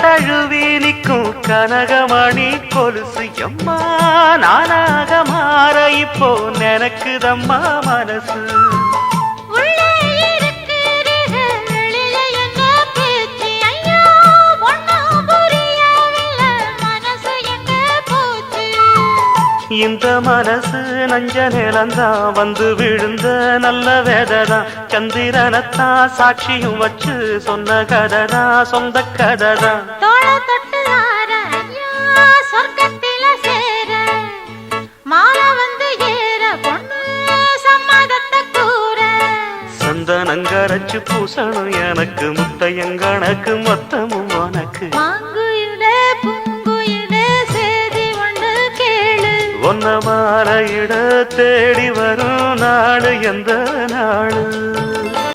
தழுவி நிற்கும் கனகமணி கொலுசு எம்மா நானாக மாற இப்போ நினைக்குதம்மா மனசு இந்த மனசு நஞ்ச நிலந்தான் வந்து விழுந்த நல்ல வேததான் சந்திரனத்தான் சாட்சியும் வச்சு சொன்ன கதைதான் சொந்த கதைதான் சந்தனங்கரைச்சு பூசணும் எனக்கு முத்தையங்கணக்கு மொத்தமும் உனக்கு ஒன்ன மாற இட தேடி வரும் நாடு எந்த நாடு